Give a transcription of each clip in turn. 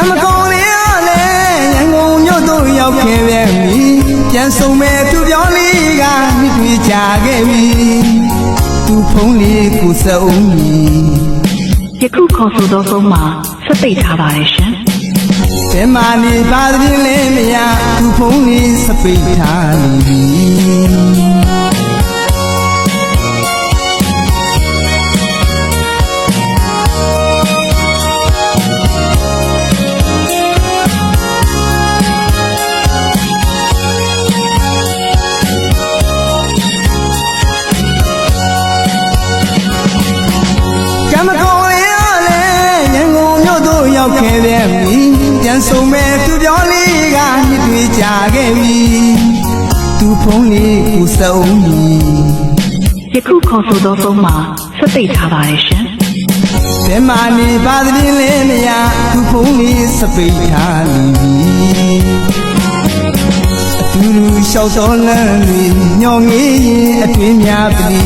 မကောင်းလေးရလေရန်ကုန်မြို့သို့ရောက်ခဲ့ပြန်ပြီပြန်ဆုံးမဲ့သူပြောလေးကမြစ်တွေကြာခဲ့ပြီသူဖုံးလေးကိုစုံပြီ ယခုခေါ်ဆိုသောဖုန်းမှာဆက်ပိတ်ထားပါတယ်ရှင် ဘယ်မှာနေပါသင်းလဲမရသူဖုံးလေးစပိတ်ထားပြီခဲ့ပြန်ပြီပြန်ဆုံးမဲ့သူပြောလေးကမြစ်တွေကြာခဲ့ပြီသူဖုံးလေးကိုစုံပြီ ယခုခေါ်ဆိုသောဖုန်းမှာဆက်ပိတ်ထားပါတယ်ရှင် ဘယ်မှာနေပါသင်းလဲမရသူဖုံးလေးစပိတ်ထားပြီအတူတူလျှောက်စောလန်းတွေညောင်ငေးရင်အထွေးများပြီ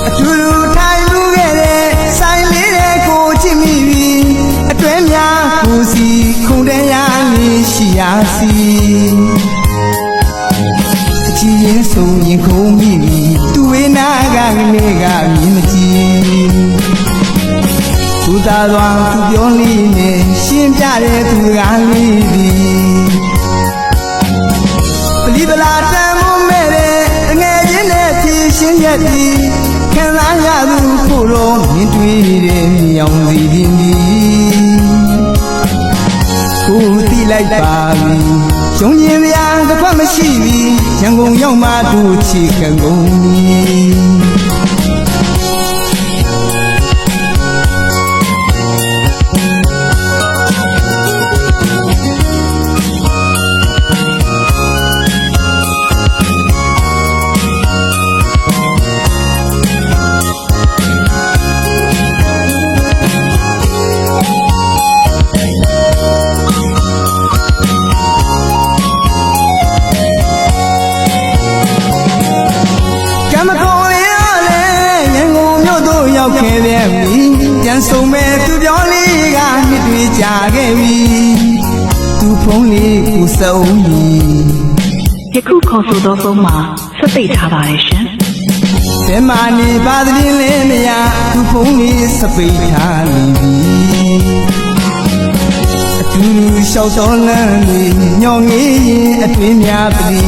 အတူတူထိုင်မှုခဲ့တဲ့ဆိုင်လေးတွေကိုချစ်မိပြီအတွဲများကိုစီခုန်တဲ့ရနေရှိရစီအချီရင်ဆုံးရင်ခုံမိပြီသူဝေးနာကကနေကမြင်မကြည့်သူသားသွားသူပြောလေးနဲ့ရှင်းပြတဲ့သူကလေးဒီပလီပလာတန်မမဲ့တဲ့ငယ်ချင်းနဲ့ဖြည့်ရှင်းရက်ဒီခံစားရသူဖို့တော့မြင်တွေ့တဲ့မြောင်စီရင်ဒီကိုတိလိုက်ပါပြီဂျုံရင်ဗျာတစ်ခွက်မရှိပြီရန်ကုန်ရောက်မှတို့ချီကကုန်ပြီခဲ့ပြန်ပြီပြန်ဆုံးမဲ့သူပြောလေးကမြစ်တွေကြာခဲ့ပြီသူဖုံးလေးကိုစုံပြီ ယခုခေါ်ဆိုသောဖုန်းမှာဆက်ပိတ်ထားပါတယ်ရှင် ဘယ်မှာနေပါသင်းလဲမရသူဖုံးလေးစပိတ်ထားပြီအတူတူလျှောက်စောလန်းတွေညောင်ငေးရင်အထွေးများပြီ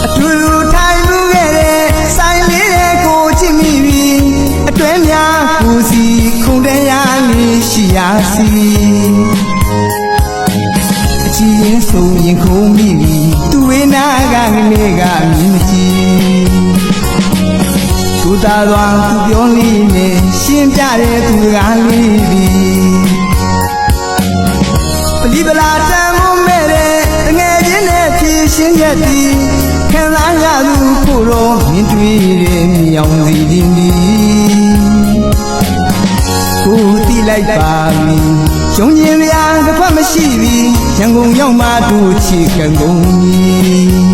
အတူတူထိုင်မှုခဲ့တဲ့ဆိုင်လေးတွေကိုချစ်မိပြီအတွဲများကိုစီခုန်တဲ့ရနေရှိရစီအချီရင်ဆုံးရင်ခုံမိပြီသူဝေးနာကကနေကမြင်မကြည့်သူသားသွားသူပြောလေးနဲ့ရှင်းပြတဲ့သူကလေးဒီပလီပလာတန်မမဲ့တဲ့ငယ်ချင်းနဲ့ဖြည့်ရှင်းရက်ဒီခံစားရသူဖို့တော့မြင်တွေ့တဲ့မြောင်စီရင်ဒီကိုတိလိုက်ပါပြီဂျုံရင်ဗျာတစ်ခွက်မရှိပြီရန်ကုန်ရောက်မှတို့ချီကံကုန်ပြီ